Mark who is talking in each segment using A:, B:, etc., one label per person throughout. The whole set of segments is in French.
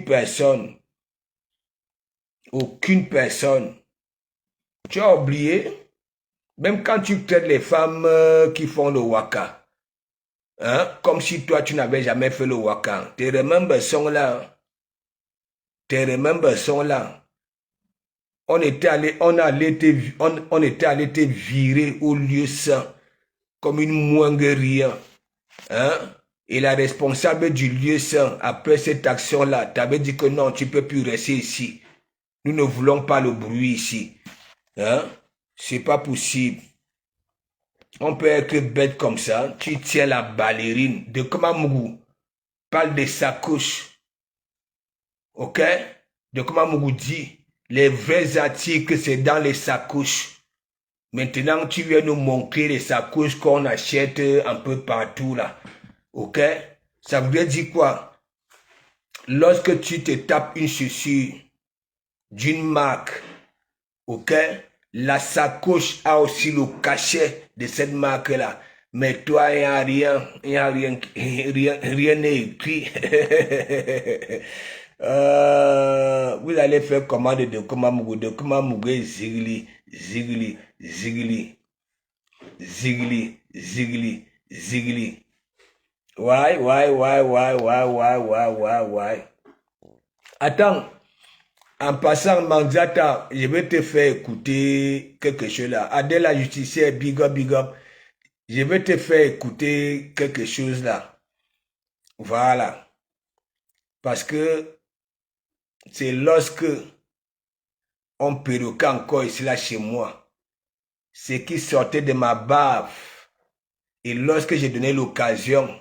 A: personne. Aucune personne. Tu as oublié, même quand tu traites les femmes qui font le waka, hein, comme si toi tu n'avais jamais fait le waka. Tes remembers sont là. Tes remembers sont là. On était allé te virer au lieu saint, comme une moinguerie. Hein? Et la responsable du lieu saint, après cette action-là, t'avais dit que non, tu ne peux plus rester ici. Nous ne voulons pas le bruit ici. Hein? C'est pas possible. On peut être bête comme ça. Tu tiens la ballerine de Komamougou. Parle de sa couche. Ok? De Komamougou dit, les vrais articles, c'est dans les sacoches. Maintenant, tu viens nous montrer les sacoches qu'on achète un peu partout là. Ok? Ça voudrait dire quoi? Lorsque tu te tapes une chaussure d'une marque, ok? La sacoche a aussi le cachet de cette marque-là. Mais toi, il n'y a rien n'est écrit. Vous allez faire commande de Komamougou, zigli, zigli, zigli, zigli, zigli, zigli. Ouais. Attends, en passant, Manzata, je vais te faire écouter quelque chose là. Adèle la justicière, big up. Je vais te faire écouter quelque chose là. Voilà. Parce que c'est lorsque on perroquait encore ici là chez moi, ce qui sortait de ma bave. Et lorsque j'ai donné l'occasion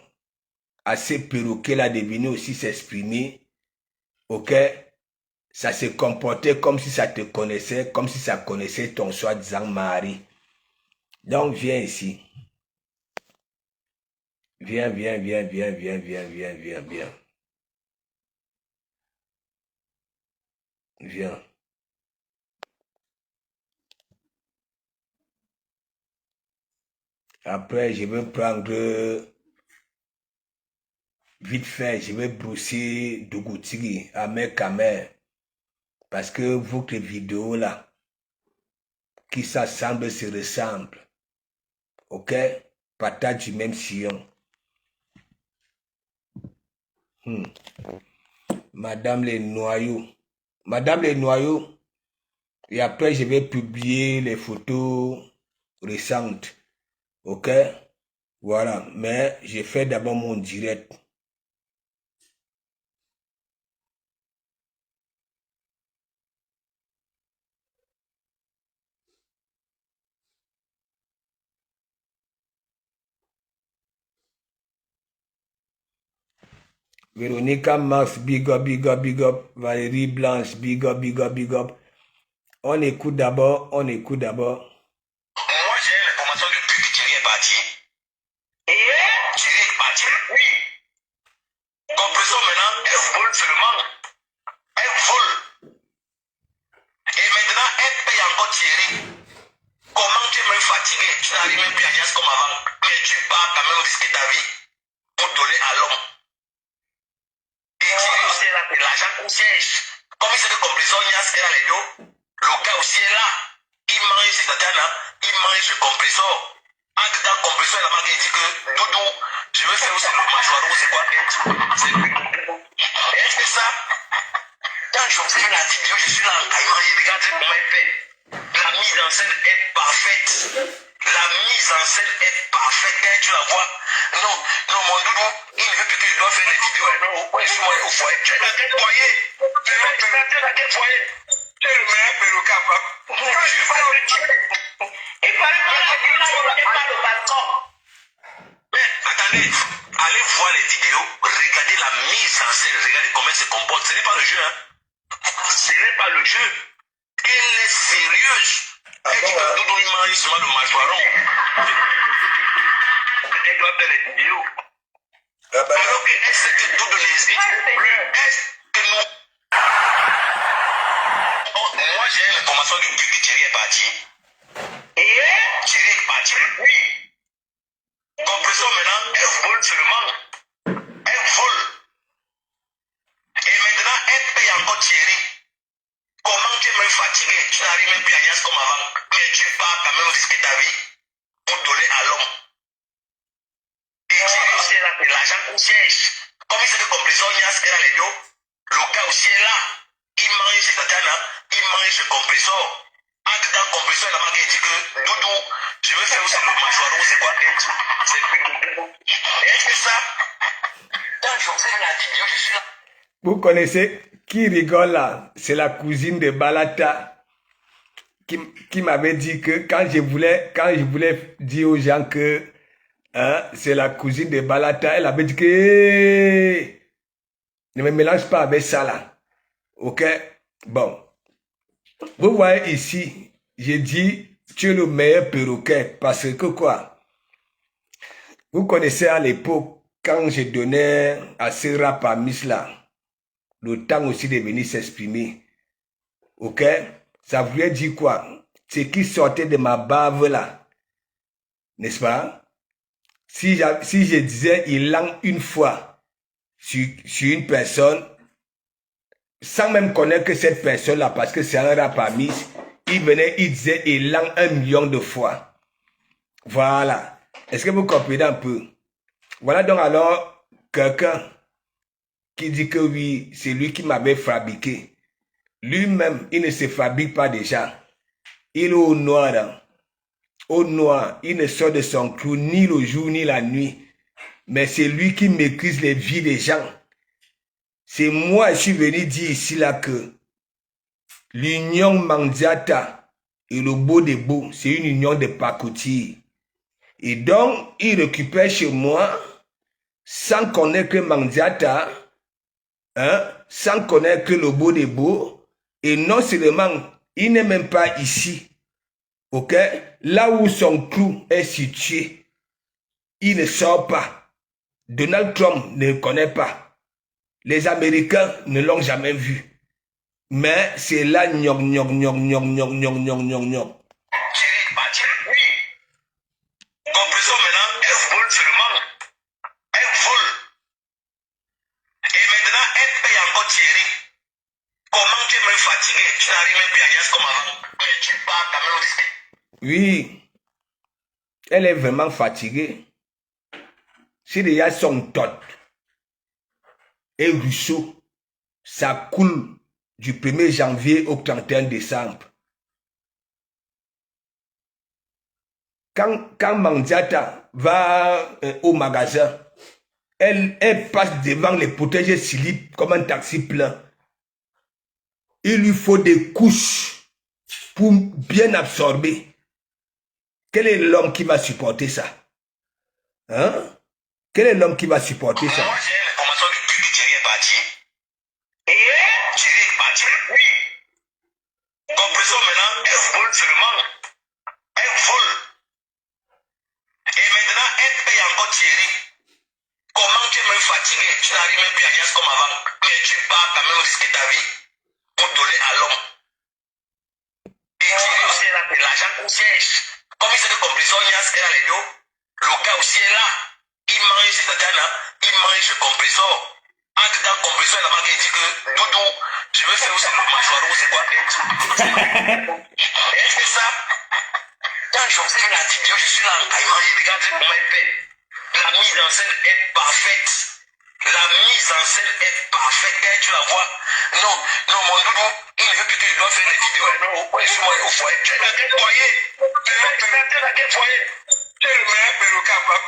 A: à ces perroquets là de venir aussi s'exprimer, ok, ça se comportait comme si ça te connaissait, comme si ça connaissait ton soi-disant mari. Donc viens ici. Viens. Viens. Après, je vais prendre vite fait, je vais brousser Dougoutigi à mes caméras. Parce que votre vidéo là, qui s'assemble se ressemble. Ok? Partage du même sillon. Madame les noyaux. Et après, je vais publier les photos récentes. Ok? Voilà. Mais j'ai fait d'abord mon direct. Véronica Max, big up. Valérie Blanche, big up. On écoute d'abord. Moi, j'ai l'information depuis que Thierry est parti. Thierry est parti, oui. Compression maintenant, elle vole seulement. Elle vole. Et maintenant, elle paye encore Thierry. Comment tu es même fatigué? Tu n'arrives même plus à Nias comme avant. Mais tu pars quand même risquer ta vie pour donner à l'homme. Et Thierry aussi est là, l'argent qu'on siège. Comme il sait que compression Nias est dans les dos, le gars aussi est là. Il mange ses tatanes, il mange ce compresseur. En dedans, compresseur, la marque dit que Doudou, je vais faire aussi le mâchoire, c'est quoi? Et est-ce que ça, quand je fais la vidéo, je suis là en caillement, je regarde comment elle fait. La mise en scène est parfaite. Quand tu la vois. Non, mon Doudou, il ne veut plus que je dois faire les vidéos. Non, je suis moi au foyer. Tu es dans quel foyer? Tu es dans quel foyer? Tu es le meilleur perroquet, quoi. Il fallait pas le balcon. Mais attendez, allez voir les vidéos, regardez la mise en scène, regardez comment elle se comporte. Ce n'est pas le jeu, hein. Ce n'est pas le jeu. Elle est sérieuse. Elle dit que Doudou il mange seulement le mâchoiron. Elle doit faire les vidéos. Alors qu'elle sait que Doudou n'hésite plus. Est-ce que nous... Moi j'ai l'information depuis que Thierry est parti. Thierry est parti, oui. Compression maintenant, elle vole seulement. Elle vole. Et maintenant,
B: encore Thierry. Comment tu es même fatigué? Tu n'arrives même plus à Nias comme avant. Mais tu pars quand même risquer ta vie pour donner à l'homme. Et Thierry aussi est là, mais l'argent au siège. Comme il sait que compression Nias est dans les dos, le gars aussi est là. Il mange chez Tatiana, il mange chez compresseur. En dedans, compresseur, la marque dit que Doudou, je vais faire aussi le mâchoire, c'est quoi? C'est est-ce que ça? Quand je observe la vidéo, je suis là.
A: Vous connaissez qui rigole là? C'est la cousine de Balata qui m'avait dit que quand je voulais dire aux gens que c'est la cousine de Balata, elle avait dit que hey, ne me mélange pas avec ça là. Ok? Bon. Vous voyez ici, j'ai dit tu es le meilleur perroquet parce que quoi? Vous connaissez à l'époque quand je donnais à ce rap à Miss là, le temps aussi de venir s'exprimer. Ok? Ça voulait dire quoi? Ce qui sortait de ma bave là. N'est-ce pas? Si je disais il langue une fois sur une personne, sans même connaître que cette personne là, parce que c'est un rap à Miss, il venait, il disait il langue 1 million de fois. Voilà. Est-ce que vous comprenez un peu? Voilà donc alors quelqu'un qui dit que oui, c'est lui qui m'avait fabriqué. Lui-même, il ne se fabrique pas déjà. Il est au noir. Hein. Au noir, il ne sort de son clou ni le jour ni la nuit. Mais c'est lui qui maîtrise les vies des gens. C'est moi, je suis venu dire ici là que l'union Mandiata et le beau des beaux, c'est une union de pacotiers. Et donc, il récupère chez moi, sans connaître que Mandiata, hein, sans connaître que le beau des beaux, et non seulement, il n'est même pas ici. Ok? Là où son clou est situé, il ne sort pas. Donald Trump ne le connaît pas. Les Américains ne l'ont jamais vu. Mais c'est là, gnog, gnog, gnog, gnog, gnog, gnog, gnog, gnog, gnog.
B: Oui. Compression maintenant, elle vole seulement. Elle vole. Et maintenant, elle paye encore Thierry. Comment tu es même fatigué? Tu n'arrives même plus à Nias comme avant. Mais tu pars quand même risquer.
A: Oui. Elle est vraiment fatiguée. Si déjà son tot et ruisseau, ça coule du 1er janvier au 31 décembre. Quand Mandiata va au magasin, elle passe devant les protégés slip comme un taxi plein. Il lui faut des couches pour bien absorber. Quel est l'homme qui va supporter ça? Hein? Quel est l'homme qui va supporter ça?
B: Moi, j'ai l'information que Thierry est parti. Et Thierry est parti. Oui. Compression maintenant, elle vole seulement. Elle vole. Et maintenant, elle paye encore Thierry. Comment tu es même fatigué? Tu n'arrives même plus à Nias comme avant. Mais tu pars quand même risquer ta vie pour donner à l'homme. Et Thierry aussi est là, mais l'argent au siège. Comme il sait que compression Nias est dans les dos, le gars aussi est là. Il mange chez Tatiana, il mange chez compresseur. En dedans, compresseur, la marque dit que Doudou, je vais faire aussi le mâchoire, c'est quoi? Est-ce que ça? Quand j'observe la vidéo, je suis là en caïman, je regarde comment elle fait. La mise en scène est parfaite. La mise en scène est parfaite. Quand tu la vois, non, mon Doudou, il veut que tu dois faire les vidéos. Non, ouais, je suis au foyer. Tu es dans quel foyer? Tu es dans quel foyer? Tu es le meilleur perroquet, quoi.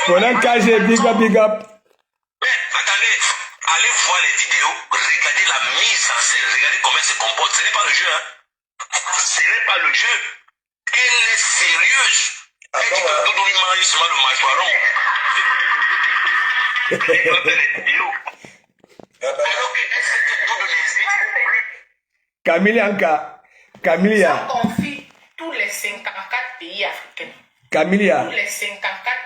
A: Pendant que j'ai big up, big up.
B: Mais attendez, allez voir les vidéos, regardez la mise en scène, regardez comment elle se comporte. Ce n'est pas le jeu, hein. Ce n'est pas le jeu. Elle est sérieuse. Elle dit que Doudou il mange seulement le mâchoiron. Elle va faire les vidéos. Alors qu'elle sait que Doudou n'hésite plus.
A: Camilla.
C: Ça confie tous les 54 pays africains.
A: Camilla.
C: Tous les 54.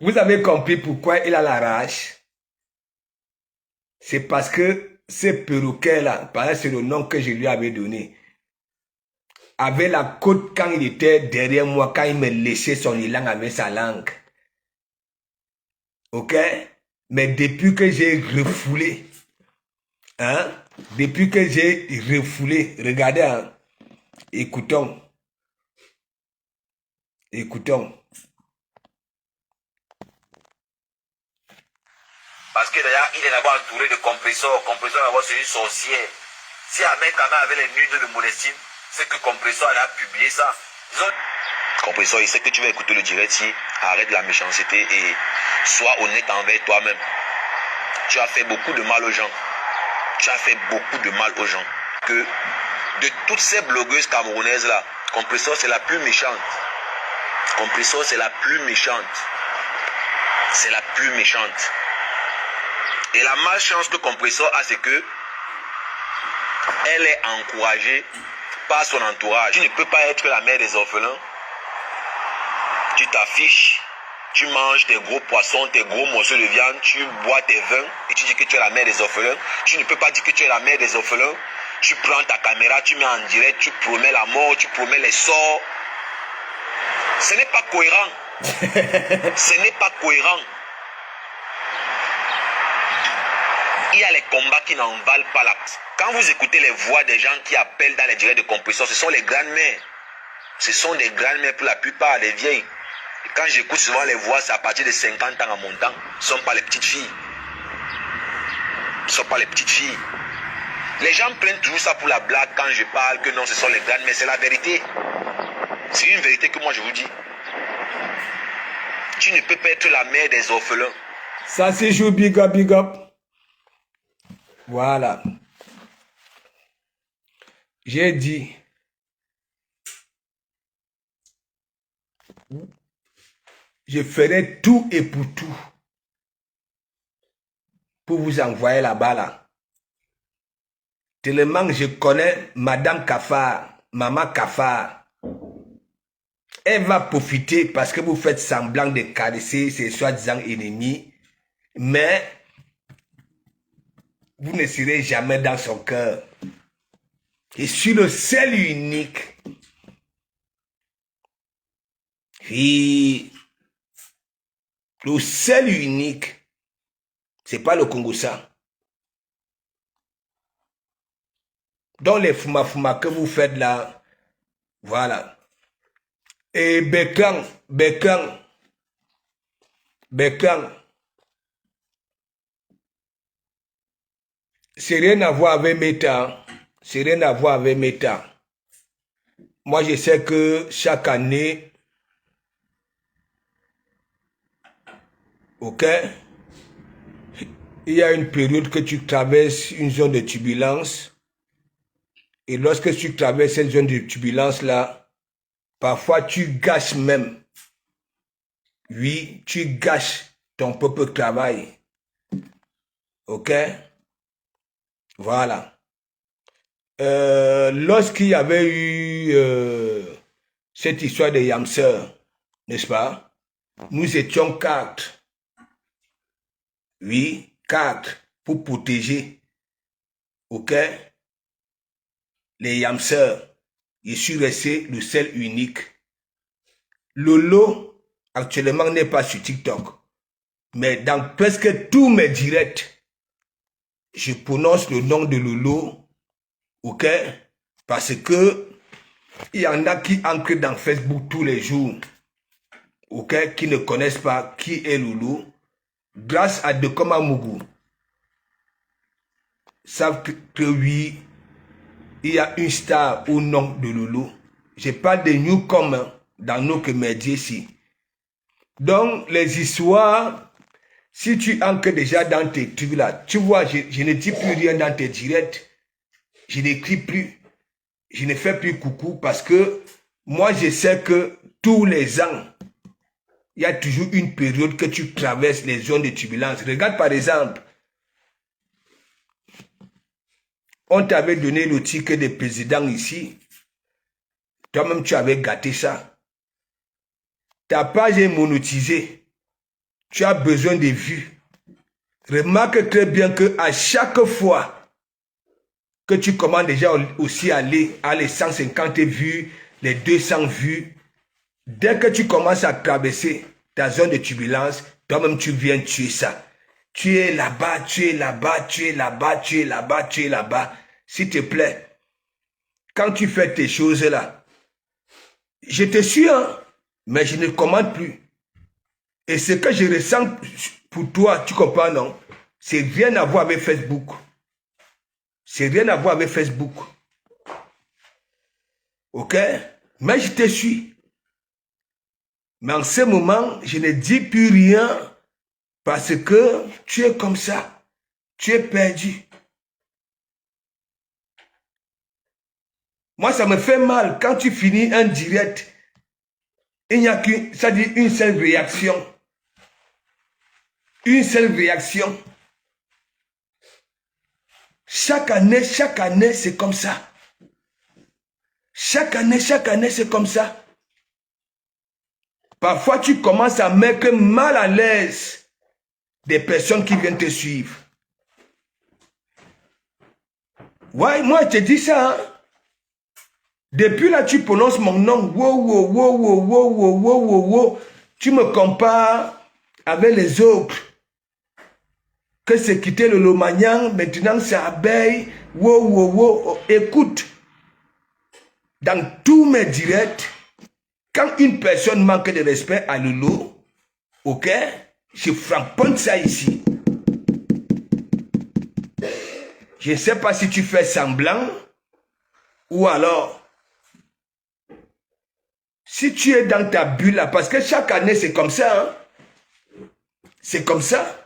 A: Vous avez compris pourquoi il a la rage? C'est parce que ce perroquet-là, par exemple, c'est le nom que je lui avais donné, avait la côte quand il était derrière moi, quand il me laissait son élan avec sa langue. Ok? Mais depuis que j'ai refoulé, hein, depuis que j'ai refoulé, regardez, hein, écoutons.
B: Parce que d'ailleurs, il est d'abord entouré de compresseurs. Compresseur d'abord, c'est une sorcière. Si Ahmed Kama avait les nudes de Modestine, c'est que Compresseur a publié ça. Compresseur, il sait que tu vas écouter le direct ici. Arrête la méchanceté et sois honnête envers toi-même. Tu as fait beaucoup de mal aux gens. Tu as fait beaucoup de mal aux gens. Que de toutes ces blogueuses camerounaises là, Compresseur c'est la plus méchante. Compresseur c'est la plus méchante. C'est la plus méchante. Et la malchance que Compresseur a, c'est que elle est encouragée par son entourage. Tu ne peux pas être la mère des orphelins. Tu t'affiches, tu manges tes gros poissons, tes gros morceaux de viande, tu bois tes vins et tu dis que tu es la mère des orphelins. Tu ne peux pas dire que tu es la mère des orphelins. Tu prends ta caméra, tu mets en direct, tu promets la mort, tu promets les sorts. Ce n'est pas cohérent. Ce n'est pas cohérent. Il y a les combats qui n'en valent pas la peine. Quand vous écoutez les voix des gens qui appellent dans les directs de Compresseur, ce sont les grandes-mères. Ce sont des grandes-mères pour la plupart, les vieilles. Et quand j'écoute souvent les voix, c'est à partir de 50 ans en montant. Ce ne sont pas les petites filles. Ce ne sont pas les petites filles. Les gens prennent toujours ça pour la blague quand je parle que non, ce sont les grandes-mères. C'est la vérité. C'est une vérité que moi je vous dis. Tu ne peux pas être la mère des orphelins.
A: Ça c'est joue big up, big up. Voilà. J'ai dit. Je ferai tout et pour tout. Pour vous envoyer là-bas là. Tellement que je connais Madame Kafar, Maman Kafar. Elle va profiter parce que vous faites semblant de caresser ses soi-disant ennemis. Mais vous ne serez jamais dans son cœur. Je suis le seul unique. Et le seul unique, c'est pas le Congo-ça. Dans les fuma-fuma que vous faites là, voilà. Et Bécan. C'est rien à voir avec Meta. C'est rien à voir avec Meta. Moi, je sais que chaque année, ok, il y a une période que tu traverses une zone de turbulence. Et lorsque tu traverses cette zone de turbulence là, parfois tu gâches même. Oui, tu gâches ton propre travail. Ok? Voilà. Lorsqu'il y avait eu cette histoire de Yamser, n'est-ce pas? Nous étions 4. Oui, 4 pour protéger. Ok? Les Yamser. Je suis resté le seul unique. Lolo, actuellement, n'est pas sur TikTok. Mais dans presque tous mes directs, je prononce le nom de Lolo. Ok? Parce que il y en a qui entrent dans Facebook tous les jours. Ok? Qui ne connaissent pas qui est Lolo. Grâce à Dekoma Mougou. Savent que oui, il y a une star au nom de Lolo. Je parle de newcomers dans nos médias ici. Donc, les histoires, si tu entres déjà dans tes trucs là, tu vois, je ne dis plus rien dans tes directs. Je n'écris plus. Je ne fais plus coucou parce que moi, je sais que tous les ans, il y a toujours une période que tu traverses les zones de turbulence. Regarde par exemple, on t'avait donné le ticket de président ici. Toi-même, tu avais gâté ça. Ta page est monétisée. Tu as besoin de vues. Remarque très bien que à chaque fois que tu commences déjà aussi à aller à les 150 vues, les 200 vues, dès que tu commences à traverser ta zone de turbulence, toi-même tu viens tuer ça. Tu es là-bas, tu es là-bas, tu es là-bas, tu es là-bas, tu es là-bas. S'il te plaît, quand tu fais tes choses-là, je te suis, hein, mais je ne commande plus. Et ce que je ressens pour toi, tu comprends, non? C'est rien à voir avec Facebook. C'est rien à voir avec Facebook. Ok? Mais je te suis. Mais en ce moment, je ne dis plus rien parce que tu es comme ça. Tu es perdu. Moi, ça me fait mal quand tu finis un direct. Il n'y a qu'une, ça dit une seule réaction. Une seule réaction. Chaque année, c'est comme ça. Chaque année, c'est comme ça. Parfois, tu commences à mettre mal à l'aise des personnes qui viennent te suivre. Ouais, moi, je te dis ça. Hein? Depuis là, tu prononces mon nom. Wow. Tu me compares avec les autres. Que c'est quitter le Lomagnan, maintenant c'est abeille. Wow. Écoute, dans tous mes directs, quand une personne manque de respect à Lolo, ok, je frapponne ça ici. Je ne sais pas si tu fais semblant ou alors si tu es dans ta bulle là, parce que chaque année c'est comme ça. Hein? C'est comme ça.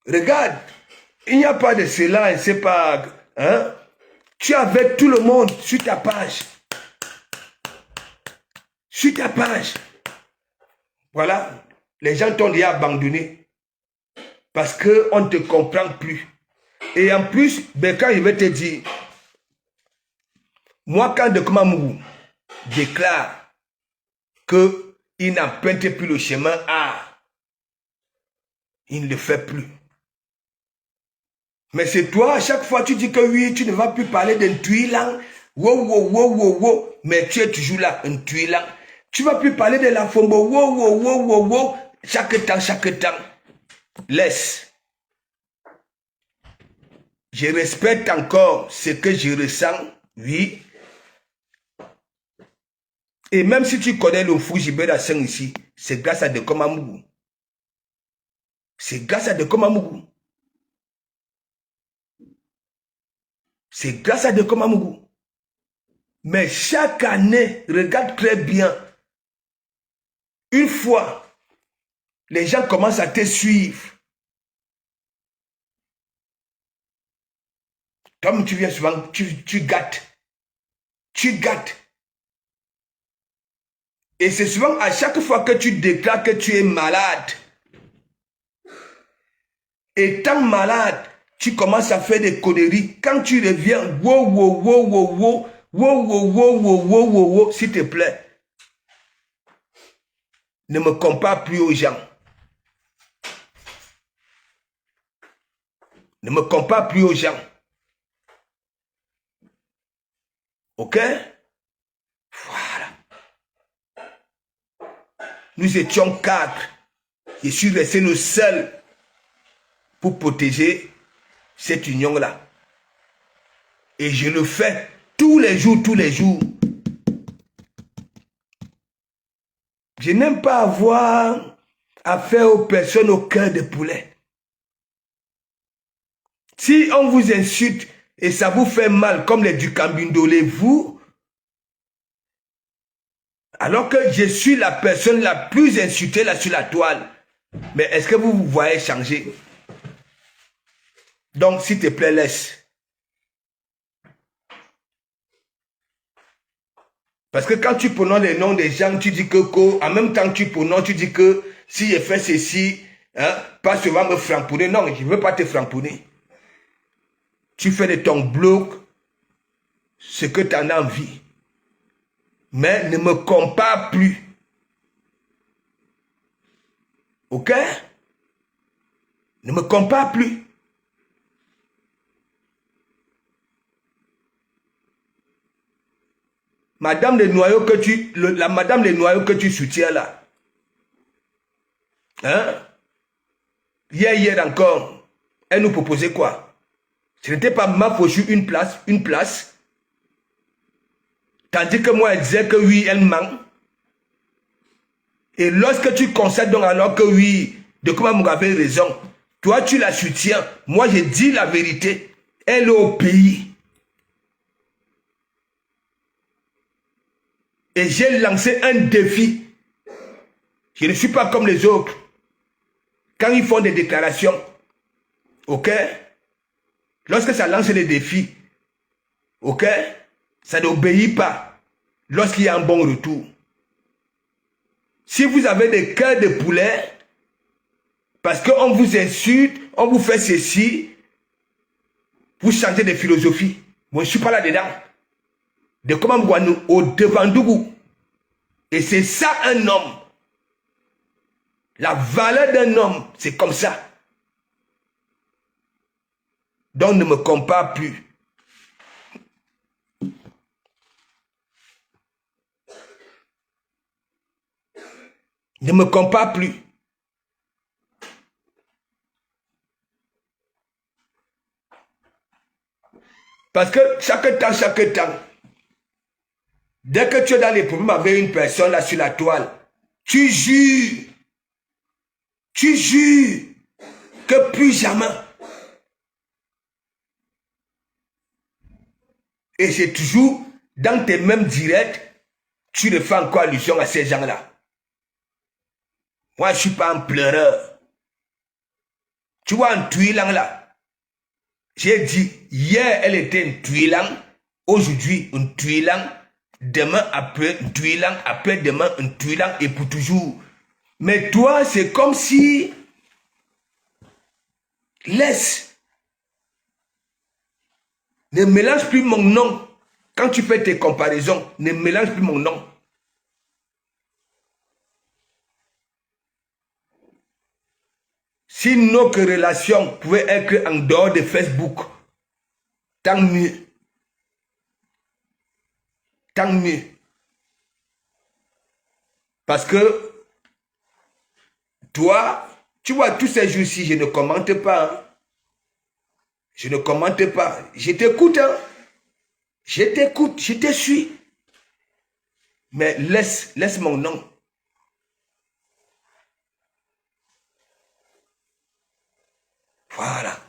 A: Regarde, il n'y a pas de cela, c'est pas... Hein? Tu es avec tout le monde sur ta page. Sur ta page. Voilà. Les gens t'ont déjà abandonné. Parce qu'on ne te comprend plus. Et en plus, ben, quand je vais te dire, moi, quand Dekma Mougou déclare qu'il n'emprunte plus le chemin A, il ne le fait plus. Mais c'est toi, à chaque fois, tu dis que oui, tu ne vas plus parler d'un tuilan. Wow. Mais tu es toujours là, un tuilan. Tu ne vas plus parler de la fombo. Wow. Chaque temps. Laisse. Je respecte encore ce que je ressens, oui. Et même si tu connais le Fujibera 5 ici, c'est grâce à Dekma Mougou. C'est grâce à Dekma Mougou. C'est grâce à Dekma Mougou. Mais chaque année, regarde très bien. Une fois, les gens commencent à te suivre. Comme tu viens souvent, tu gâtes. Tu gâtes. Et c'est souvent à chaque fois que tu déclares que tu es malade. Étant malade, tu commences à faire des conneries. Quand tu reviens, wow, s'il te plaît. Ne me compare plus aux gens. Ne me compare plus aux gens. Ok? Voilà. Nous étions 4. Je suis resté le seul pour protéger cette union-là. Et je le fais tous les jours. Je n'aime pas avoir affaire aux personnes au cœur de poulet. Si on vous insulte et ça vous fait mal comme les Dukambindolé, vous, alors que je suis la personne la plus insultée là sur la toile, mais est-ce que vous vous voyez changer? Donc, s'il te plaît, laisse. Parce que quand tu prononces les noms des gens, tu dis que, en même temps que tu prononces, tu dis que si je fais ceci, hein, pas seulement me framponner. Non, je ne veux pas te framponner. Tu fais de ton bloc ce que tu en as envie. Mais ne me compare plus. Ok? Ne me compare plus. Madame les noyaux que tu, la madame les noyaux que tu soutiens là, Hein? Hier encore, elle nous proposait quoi? Ce n'était pas ma fauchue une place. Tandis que moi, elle disait que oui, elle ment. Et lorsque tu constates donc alors que oui, de comment vous avez raison, toi tu la soutiens. Moi, je dis la vérité. Elle est au pays. Et j'ai lancé un défi. Je ne suis pas comme les autres. Quand ils font des déclarations, ok? Lorsque ça lance les défis, ok? Ça n'obéit pas lorsqu'il y a un bon retour. Si vous avez des cœurs de poulet, parce qu'on vous insulte, on vous fait ceci, vous changez de philosophie. Moi, je ne suis pas là-dedans. De comment vous voyez au devant de vous. Et c'est ça un homme. La valeur d'un homme, c'est comme ça. Donc ne me compare plus. Ne me compare plus. Parce que chaque temps, dès que tu es dans les problèmes avec une personne là sur la toile, tu jures que plus jamais. Et c'est toujours dans tes mêmes directs, tu ne fais encore allusion à ces gens-là. Moi, je ne suis pas un pleureur. Tu vois, un tuilang là, j'ai dit, hier, elle était un tuilang, aujourd'hui, un tuilang, demain, après, un tuilang, après-demain, un tuilang, et pour toujours. Mais toi, c'est comme si... Laisse. Ne mélange plus mon nom. Quand tu fais tes comparaisons, ne mélange plus mon nom. Si notre relation pouvait être en dehors de Facebook, tant mieux. Tant mieux. Parce que toi, tu vois, tous ces jours-ci, je ne commente pas. Hein. Je ne commente pas. Je t'écoute. Hein. Je t'écoute, je te suis. Mais laisse mon nom. Voilà.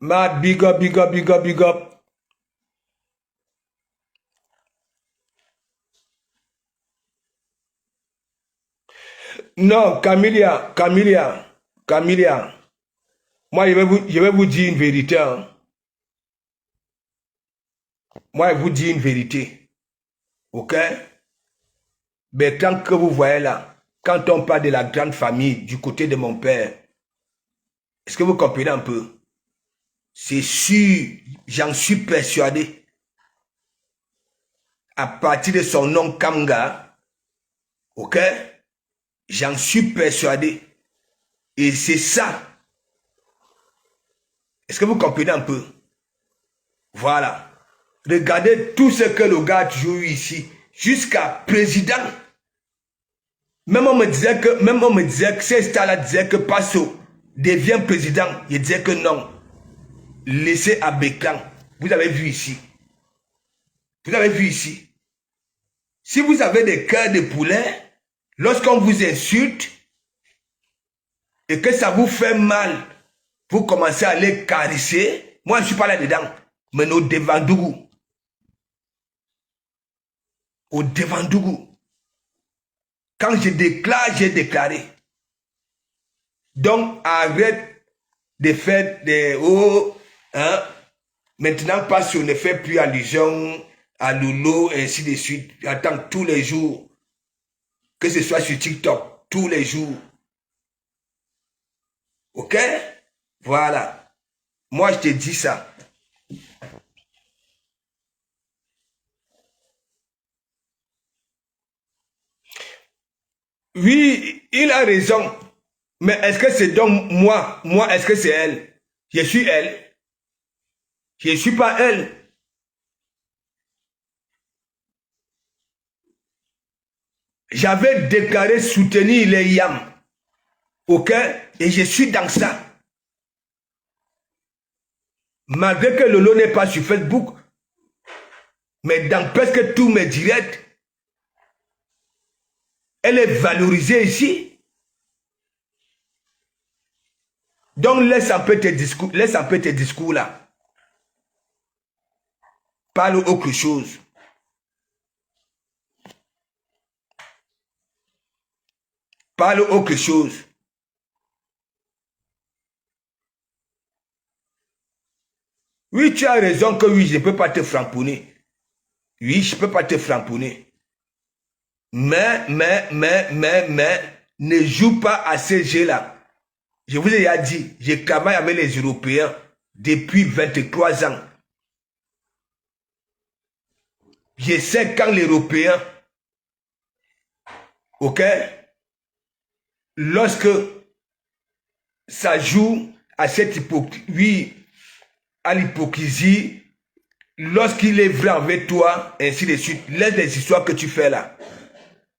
A: Mad, big up, big up, big up, big up. Non, Camilla. Moi, je vais vous dire une vérité. Hein. Moi, je vous dis une vérité. Ok? Mais tant que vous voyez là, quand on parle de la grande famille du côté de mon père, est-ce que vous comprenez un peu? C'est sûr, j'en suis persuadé. À partir de son nom Kamga, ok? J'en suis persuadé. Et c'est ça. Est-ce que vous comprenez un peu? Voilà. Regardez tout ce que le gars a toujours eu ici. Jusqu'à président. Même on me disait que ces stars-là disaient que Passo devient président. Il disait que non. Laissez à Béclan. Vous avez vu ici. Vous avez vu ici. Si vous avez des cœurs de poulet, lorsqu'on vous insulte et que ça vous fait mal, vous commencez à les caresser. Moi, je ne suis pas là-dedans. Mais au devant d'Ougou. Au devant d'Ougou. Quand je déclare, j'ai déclaré. Donc, arrête de faire des... Oh, hein. Maintenant, parce qu'on ne fait plus allusion à Lolo, et ainsi de suite. J'attends tous les jours. Que ce soit sur TikTok, tous les jours. Ok? Voilà. Moi, je te dis ça. Oui, il a raison. Mais est-ce que c'est donc moi? Moi, est-ce que c'est elle? Je suis elle. Je ne suis pas elle. J'avais déclaré soutenir les Yam. Ok? Et je suis dans ça. Malgré que Lolo n'est pas sur Facebook, mais dans presque tous mes directs, elle est valorisée ici. Donc laisse un peu tes discours là. Parle autre chose. Parle autre chose. Oui, tu as raison que oui, je ne peux pas te framponner. Oui, je ne peux pas te framponner. Mais, ne joue pas à ce jeu-là. Je vous ai déjà dit, je travaille avec les Européens depuis 23 ans. Je sais quand l'Européen, ok, lorsque ça joue à cette hypocrisie, oui, à l'hypocrisie, lorsqu'il est vrai avec toi, ainsi de suite, laisse les histoires que tu fais là.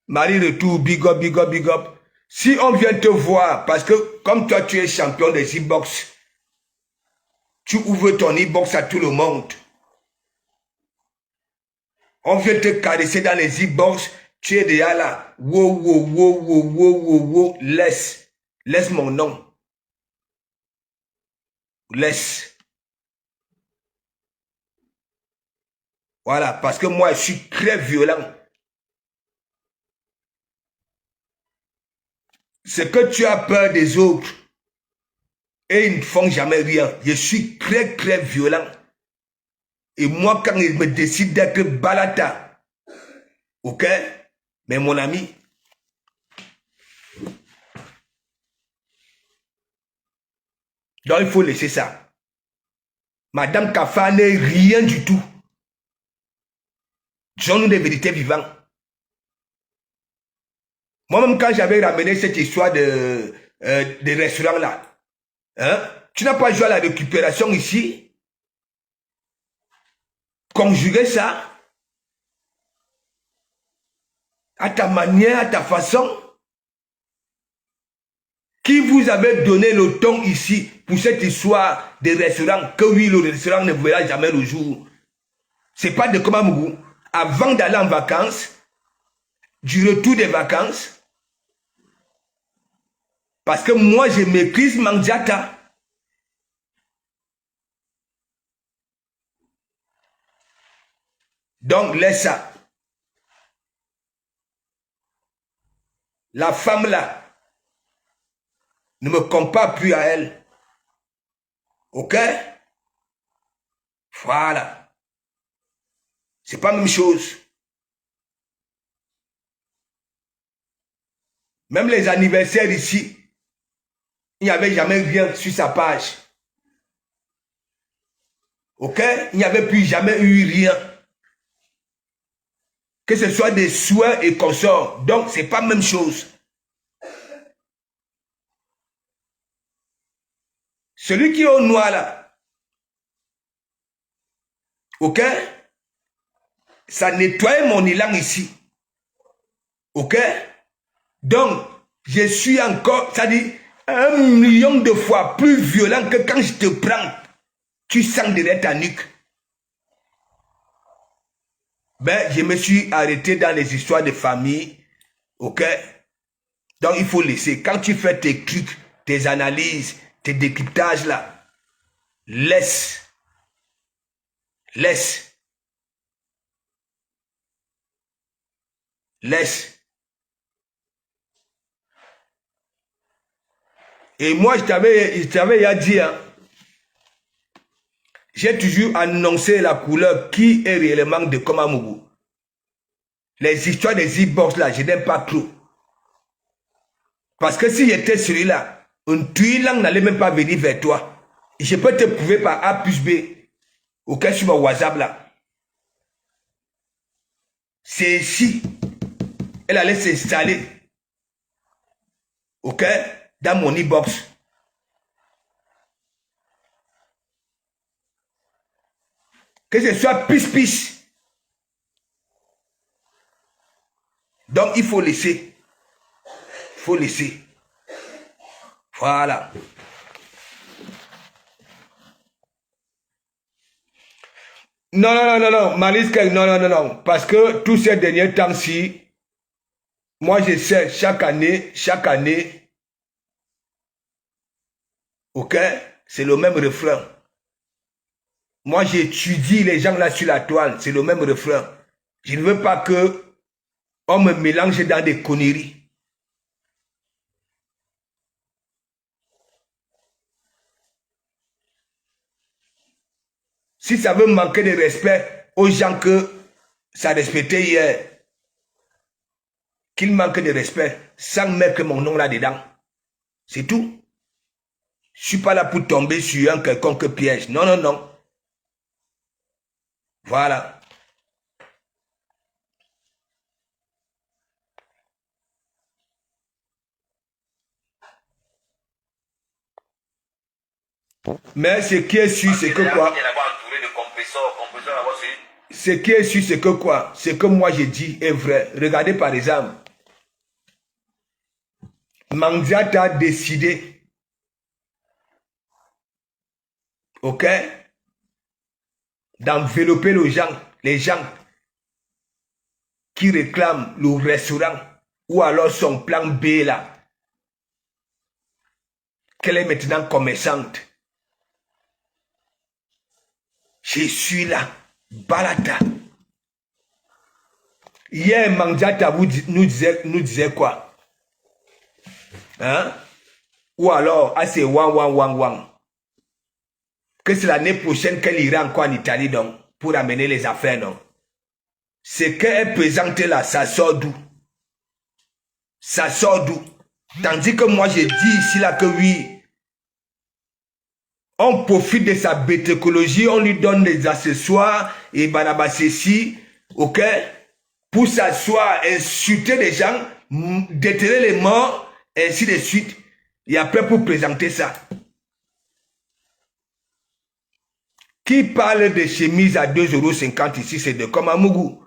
A: Marie retour, big up, big up, big up. Si on vient te voir, parce que comme toi tu es champion des e-box, tu ouvres ton e-box à tout le monde. On vient te caresser dans les e-box, tu es déjà là. Wow, wow, wow, wow, wow, wow, wow. Laisse mon nom. Laisse. Voilà, parce que moi, je suis très violent. C'est que tu as peur des autres et ils ne font jamais rien. Je suis très, très violent. Et moi, quand ils me décident d'être balata, ok? Mais mon ami, donc il faut laisser ça. Madame Kafa n'est rien du tout. Disons-nous des vérités vivantes. Moi-même, quand j'avais ramené cette histoire de restaurant là, hein, tu n'as pas joué à la récupération ici? Conjuguer ça à ta manière, à ta façon. Qui vous avait donné le ton ici pour cette histoire de restaurant, que oui, le restaurant ne verra jamais le jour? C'est pas de Komamougou. Avant d'aller en vacances, du retour des vacances, parce que moi, je maîtrise Mandiata. Donc, laisse ça. La femme là, ne me compare plus à elle. Ok? Voilà. C'est pas la même chose. Même les anniversaires ici, il n'y avait jamais rien sur sa page. Ok? Il n'y avait plus jamais eu rien. Que ce soit des souhaits et consorts. Donc, c'est pas la même chose. Celui qui est au noir là, ok? Ça nettoie mon élan ici. Ok? Donc, je suis encore, ça dit, 1 million de fois plus violent que quand je te prends. Tu sens derrière ta nuque. Ben, je me suis arrêté dans les histoires de famille. Ok? Donc, il faut laisser. Quand tu fais tes trucs, tes analyses, tes décryptages là, laisse. Laisse. Laisse. Et moi, je t'avais déjà dit, hein, j'ai toujours annoncé la couleur qui est réellement de Komamougou. Les histoires des e-box là, je n'aime pas trop. Parce que si j'étais celui-là, un tuilang n'allait même pas venir vers toi. Je peux te prouver par A plus B. Ok, sur mon WhatsApp là. C'est ici. Elle allait s'installer. Ok, dans mon e-box. Que ce soit pis-pis. Donc, il faut laisser. Il faut laisser. Voilà. Non, non, non, non, non, Mariska, non, non, non, non. Parce que tous ces derniers temps-ci, moi, je sais, chaque année, ok, c'est le même refrain. Moi, j'étudie les gens là sur la toile, c'est le même refrain. Je ne veux pas que on me mélange dans des conneries. Si ça veut manquer de respect aux gens que ça respectait hier, qu'ils manquent de respect sans mettre mon nom là-dedans. C'est tout. Je ne suis pas là pour tomber sur un quelconque piège. Non, non, non. Voilà. Mais ce qui est sûr, c'est que quoi? Ce qui est sûr, c'est que quoi? Ce que moi je dis est vrai. Regardez par exemple. Mandiata a décidé, ok, d'envelopper les gens qui réclament le restaurant ou alors son plan B là, qu'elle est maintenant commerçante. Je suis là, Balata. Hier, Mandiata nous disait quoi? Hein? Ou alors, c'est wang. Que c'est l'année prochaine qu'elle ira encore en Italie donc, pour amener les affaires, non? Ce qu'elle présente là, ça sort d'où? Ça sort d'où? Tandis que moi, je dis ici là que oui, on profite de sa bête écologie, on lui donne des accessoires et banaba ceci, ok? Pour s'asseoir, insulter les gens, déterrer les morts, ainsi de suite. Et après pour présenter ça. Qui parle de chemise à 2,50 € ici, c'est de comme Amougou.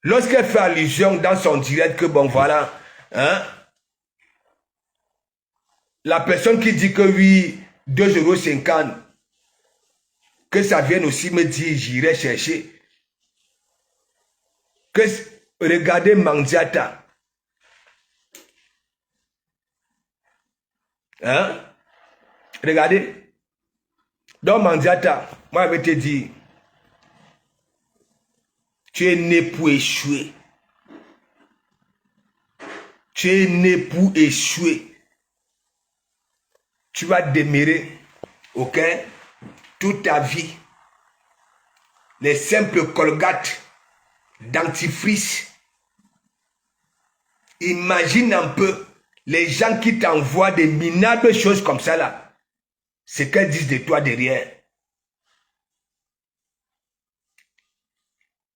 A: Lorsqu'elle fait allusion dans son direct que bon voilà, hein, la personne qui dit que oui, 2,50 €, que ça vienne aussi me dire j'irai chercher. Que regardez Mandiata. Hein? Regardez. Donc Mandiata, moi je vais te dire, tu es né pour échouer. Tu es né pour échouer. Tu vas demeurer, ok, toute ta vie, les simples colgates, dentifrice. Imagine un peu les gens qui t'envoient des minables choses comme ça là. Ce qu'elles disent de toi derrière.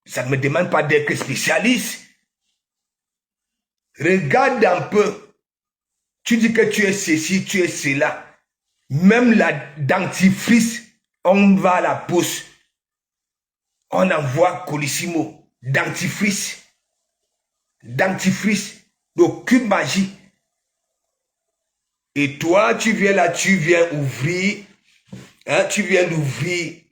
A: Ça ne me demande pas d'être spécialiste. Regarde un peu. Tu dis que tu es ceci, tu es cela. Même la dentifrice, on va à la poste. On envoie Colissimo. Dentifrice. Dentifrice. D'aucune magie. Et toi, tu viens là, tu viens ouvrir. Hein, tu viens d'ouvrir.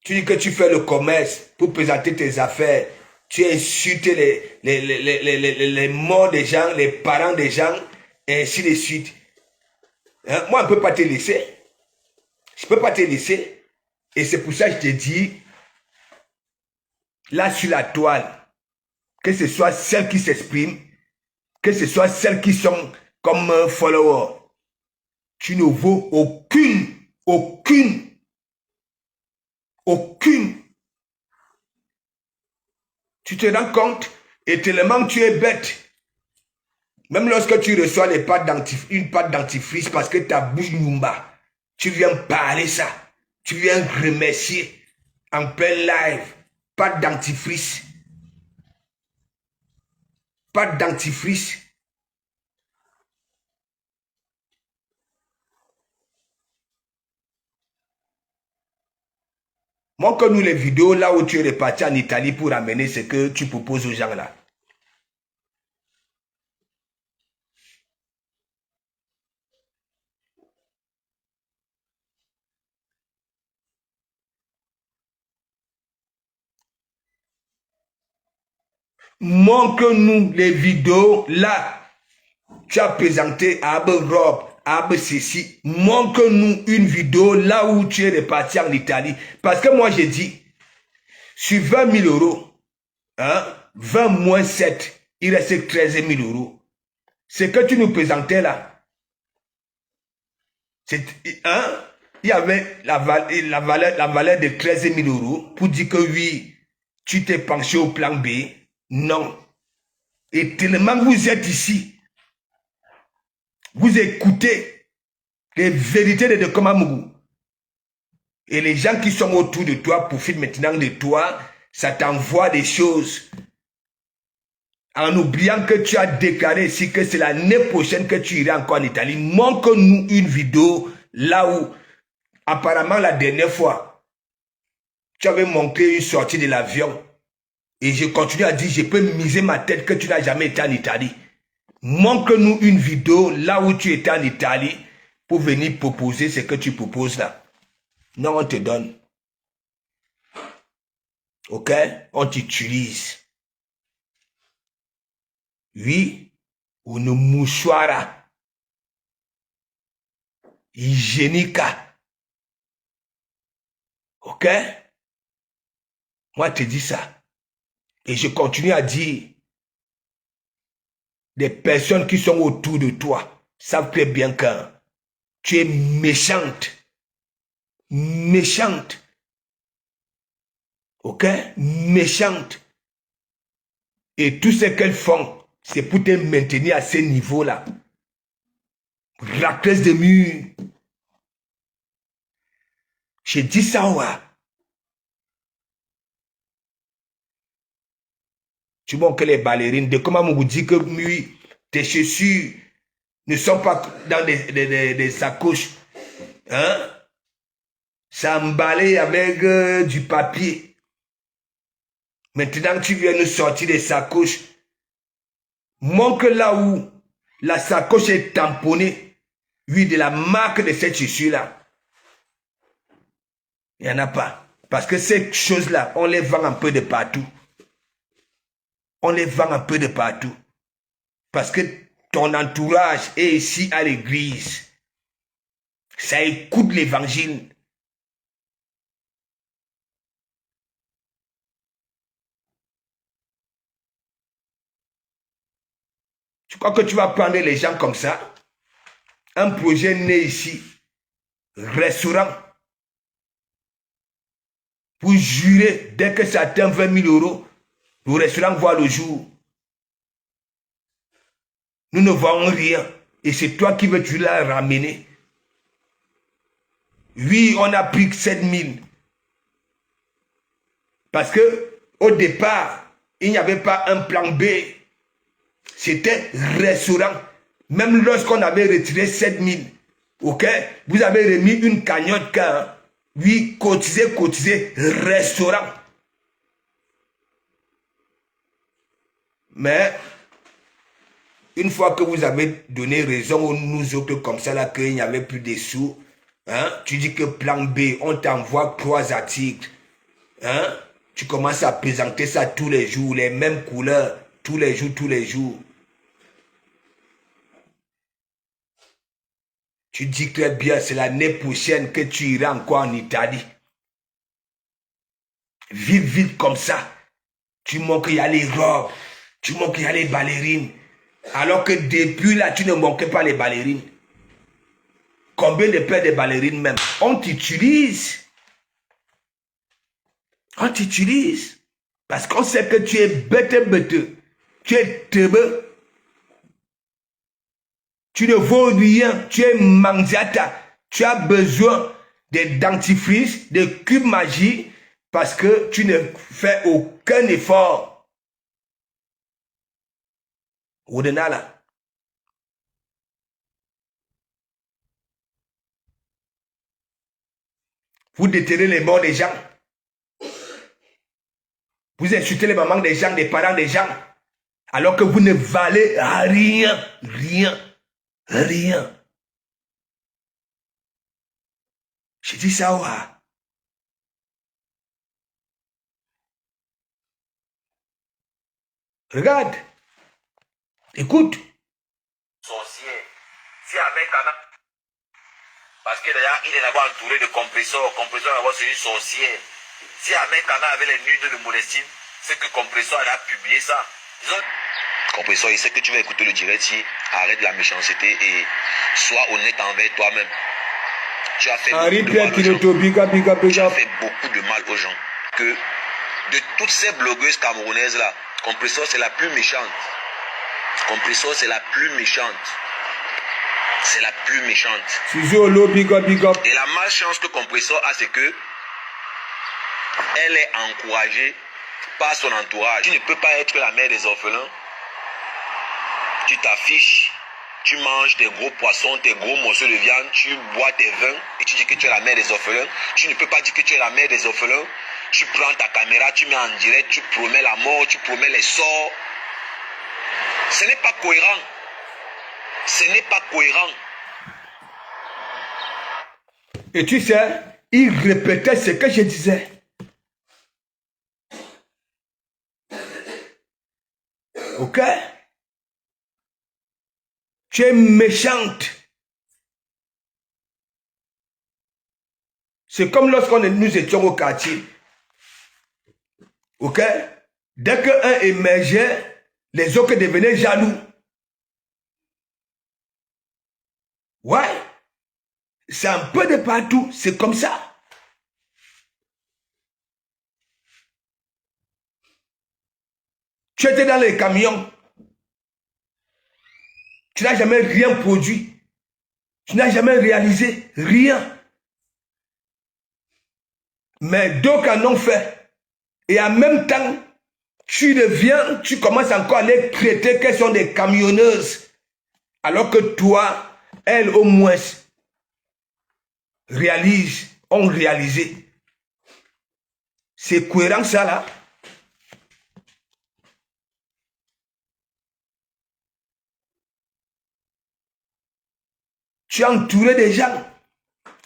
A: Tu dis que tu fais le commerce pour présenter tes affaires. Tu insultes les morts des gens, les parents des gens, et ainsi de suite. Hein? Moi, je ne peux pas te laisser. Je ne peux pas te laisser. Et c'est pour ça que je te dis, là sur la toile, que ce soit celles qui s'expriment, que ce soit celles qui sont comme followers, tu ne vaux aucune. Tu te rends compte et tellement tu es bête. Même lorsque tu reçois une pâte dentifrice parce que ta bouche numba, tu viens parler ça. Tu viens remercier en plein live. Pâte dentifrice. Pâte dentifrice. Montre-nous les vidéos là où tu es reparti en Italie pour amener ce que tu proposes aux gens là. Montre-nous les vidéos là. Tu as présenté Abe Rob, Abe ceci. Montre-nous une vidéo là où tu es reparti en Italie. Parce que moi j'ai dit, sur 20 000 euros, hein, 20 moins 7, il reste 13 000 euros. Ce que tu nous présentais là, hein, il y avait la valeur de 13 000 euros pour dire que oui, tu t'es penché au plan B. Non. Et tellement que vous êtes ici, vous écoutez les vérités de Komamougou. Et les gens qui sont autour de toi profitent maintenant de toi. Ça t'envoie des choses. En oubliant que tu as déclaré ici que c'est l'année prochaine que tu iras encore en Italie. Montre-nous une vidéo là où, apparemment la dernière fois, tu avais montré une sortie de l'avion. Et je continue à dire, je peux miser ma tête que tu n'as jamais été en Italie. Montre-nous une vidéo là où tu étais en Italie pour venir proposer ce que tu proposes là. Non, on te donne. Ok? On t'utilise. Oui, une mouchoir hygiénique. Ok? Moi, je te dis ça. Et je continue à dire, des personnes qui sont autour de toi savent très bien que tu es méchante. Méchante. Ok? Méchante. Et tout ce qu'elles font, c'est pour te maintenir à ce niveau-là. Raclesse de mur. J'ai dit ça, ouais. Tu vois que les ballerines, de comment on vous dit que oui, tes chaussures ne sont pas dans des sacoches. Hein? C'est emballé avec du papier. Maintenant, tu viens nous sortir des sacoches. Montre là où la sacoche est tamponnée. Oui, de la marque de cette chaussure-là. Il n'y en a pas. Parce que ces choses-là, on les vend un peu de partout. On les vend un peu de partout. Parce que ton entourage est ici à l'église. Ça écoute l'évangile. Tu crois que tu vas prendre les gens comme ça? Un projet né ici. Restaurant. Pour jurer, dès que ça atteint 20 000 euros, le restaurant voit le jour. Nous ne vendons rien. Et c'est toi qui veux tu la ramener. Oui, on a pris 7 000. Parce que au départ, il n'y avait pas un plan B. C'était restaurant. Même lorsqu'on avait retiré 7 000, ok, vous avez remis une cagnotte car, oui, cotiser, restaurant. Mais, une fois que vous avez donné raison aux nous autres comme ça, là, qu'il n'y avait plus de sous, hein, tu dis que plan B, on t'envoie 3 articles, hein, tu commences à présenter ça tous les jours, les mêmes couleurs, tous les jours. Tu dis très bien, c'est l'année prochaine que tu iras encore en Italie. Vite comme ça. Tu manques qu'il y a les robes, tu manques qu'il y a les ballerines. Alors que depuis là, tu ne manquais pas les ballerines. Combien de paires de ballerines même? On t'utilise. On t'utilise. Parce qu'on sait que tu es bête. Tu es teubeux. Tu ne vaux rien, tu es mangiata. Tu as besoin de dentifrice, de cube magie, parce que tu ne fais aucun effort. Oudenala. Vous déterrez les morts des gens. Vous insultez les mamans des gens, des parents des gens, alors que vous ne valez rien, rien, rien. Je dis ça, ouais. Regarde. Écoute.
B: Sorcier. Si avec Anna. Parce que d'ailleurs, il est là-bas entouré de compresseurs. Compresseur là-bas, c'est une sorcière. Si Ahmed Kana avait les nudes de Modestine, c'est que Compresseur a publié ça. Compresseur, il sait que tu vas écouter le direct ici. Arrête la méchanceté et sois honnête envers toi-même. Tu as fait
A: Henri
B: beaucoup de
A: Pierre
B: mal aux gens.
A: Kiloto,
B: Tu as fait beaucoup de mal aux gens. Que de toutes ces blogueuses camerounaises là, Compresseur c'est la plus méchante. Compresseur c'est la plus méchante. C'est la plus méchante.
A: Suzolo, big up, big up.
B: Et la malchance que Compresseur a, c'est que elle est encouragée par son entourage. Tu ne peux pas être la mère des orphelins. Tu t'affiches, tu manges tes gros poissons, tes gros morceaux de viande, tu bois tes vins et tu dis que tu es la mère des orphelins. Tu ne peux pas dire que tu es la mère des orphelins. Tu prends ta caméra, tu mets en direct, tu promets la mort, tu promets les sorts. Ce n'est pas cohérent. Ce n'est pas cohérent.
A: Et tu sais, il répétait ce que je disais. Ok? Tu es méchante. C'est comme lorsqu'on nous étions au quartier. Ok? Dès qu'un émergeait, les autres devenaient jaloux. Ouais. C'est un peu de partout. C'est comme ça. Tu étais dans les camions. Tu n'as jamais rien produit. Tu n'as jamais réalisé rien. Mais d'autres en ont fait. Et en même temps, tu commences encore à les traiter qu'elles sont des camionneuses. Alors que toi, elles au moins ont réalisé. C'est cohérent ça là? Tu es entouré des gens.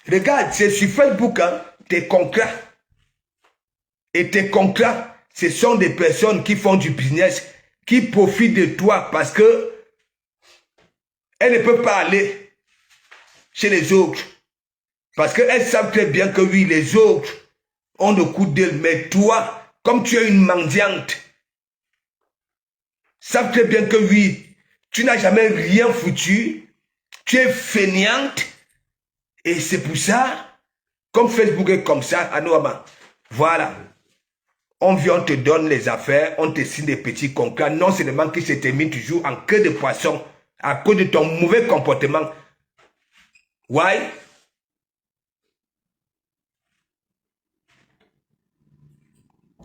A: Regarde, c'est sur Facebook, hein, tes concrets. Et tes contrats, ce sont des personnes qui font du business, qui profitent de toi parce que elles ne peuvent pas aller chez les autres. Parce qu'elles savent très bien que oui, les autres ont le coup d'elle. Mais toi, comme tu es une mendiante, savent très bien que oui, tu n'as jamais rien foutu. Tu es fainéante. Et c'est pour ça, comme Facebook est comme ça, à Noama, voilà. On vient, on te donne les affaires, on te signe des petits contrats, non seulement qui se terminent toujours en queue de poisson à cause de ton mauvais comportement. Ouais.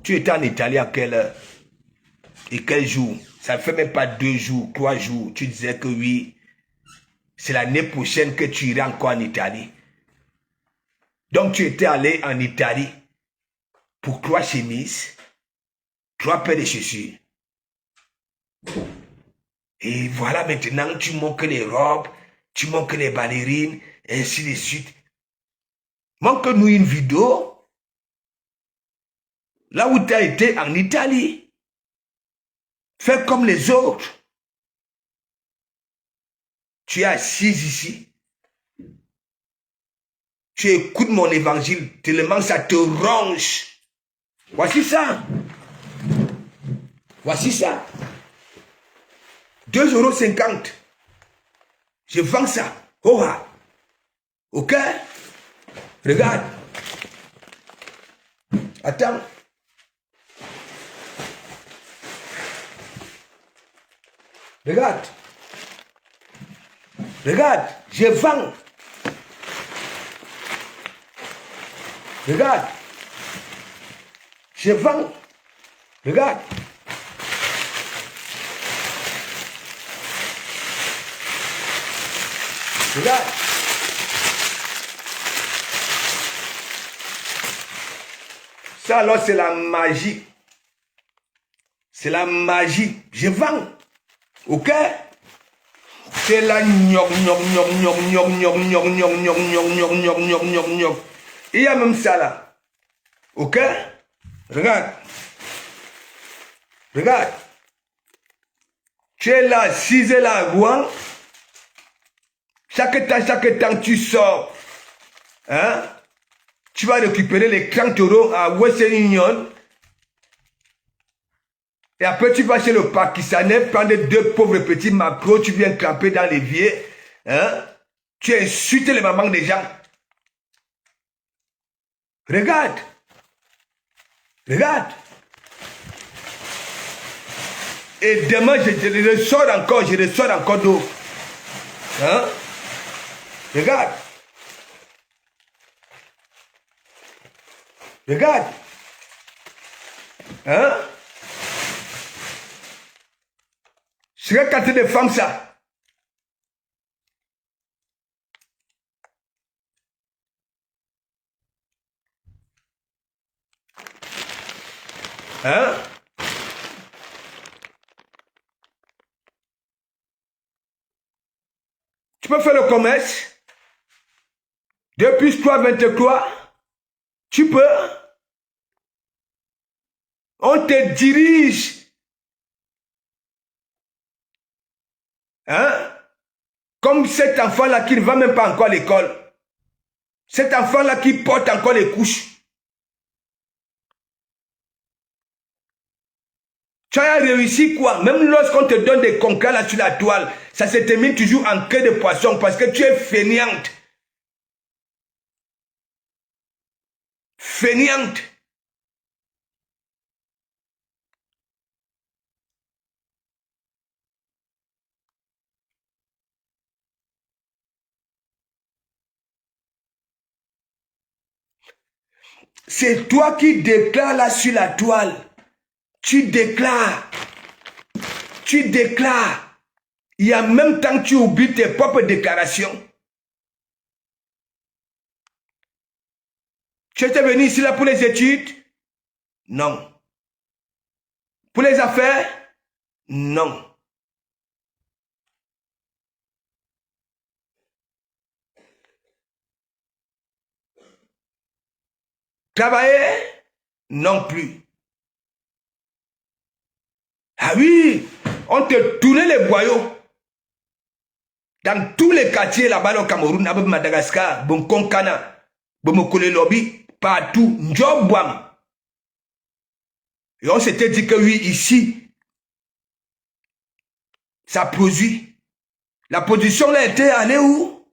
A: Tu étais en Italie à quelle heure? Et quel jour? Ça ne fait même pas 2 jours, 3 jours. Tu disais que oui, c'est l'année prochaine que tu iras encore en Italie. Donc tu étais allé en Italie pour 3 chemises, 3 paires de chaussures. Et voilà, maintenant, tu manques les robes, tu manques les ballerines, ainsi de suite. Manque-nous une vidéo là où tu as été en Italie. Fais comme les autres. Tu es assis ici. Tu écoutes mon évangile, tellement ça te ronge. Voici ça. Voici ça. 2,50 €. Je vends ça. Oh, ah. Ok? Regarde. Attends. Regarde. Regarde. Je vends. Regarde. Je vends. Regarde. Regarde. Ça alors c'est la magie. C'est la magie. Je vends. Ok? C'est la gnoc, gnoc, gnoc, gnoc, gnoc, gnoc, gnoc, gnoc, gnoc, gnoc, gnoc, gnoc, gnoc, gnoc. Il y a même ça là. Ok? Regarde. Regarde. Tu es là, 6 là à Rouen. Chaque temps, tu sors. Hein? Tu vas récupérer les 30 € à Western Union. Et après, tu vas chez le Pakistanais, prendre 2 pauvres petits macros, tu viens camper dans l'évier. Hein? Tu insultes les mamans des gens. Regarde. Regarde. Et demain, je ressors encore d'eau. Hein? Regarde. Regarde. Hein? Je serais quantité de femmes, ça. Hein? Tu peux faire le commerce. 2 plus 3, 23. Tu peux. On te dirige. Hein? Comme cet enfant-là qui ne va même pas encore à l'école. Cet enfant-là qui porte encore les couches. Tu as réussi quoi? Même lorsqu'on te donne des concours là sur la toile, ça se termine toujours en queue de poisson parce que tu es fainéante. Fainéante. C'est toi qui déclares là sur la toile. Tu déclares. Tu déclares. Il y a même temps que tu oublies tes propres déclarations. Tu étais venu ici là pour les études? Non. Pour les affaires? Non. Travailler? Non plus. Ah oui, on te tournait les boyaux. Dans tous les quartiers là-bas au Cameroun, à Madagascar, Bonkonkana, Bomokole Lobby, partout, Ndjobouam. Et on s'était dit que oui, ici, ça produit. La production là était allée où?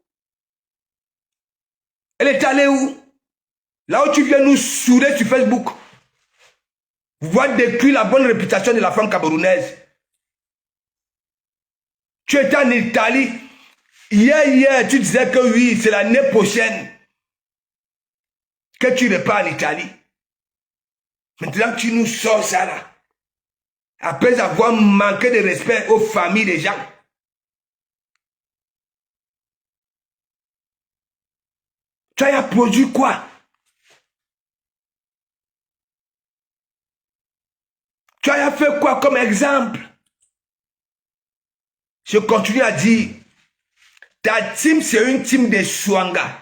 A: Elle est allée où? Là où tu viens nous souder sur Facebook. Voir détruire la bonne réputation de la femme camerounaise. Tu étais en Italie. Hier, tu disais que oui, c'est l'année prochaine que tu repars en Italie. Maintenant, tu nous sors ça là. Après avoir manqué de respect aux familles des gens. Tu as produit quoi? Tu as fait quoi comme exemple? Je continue à dire, ta team c'est une team de Swanga.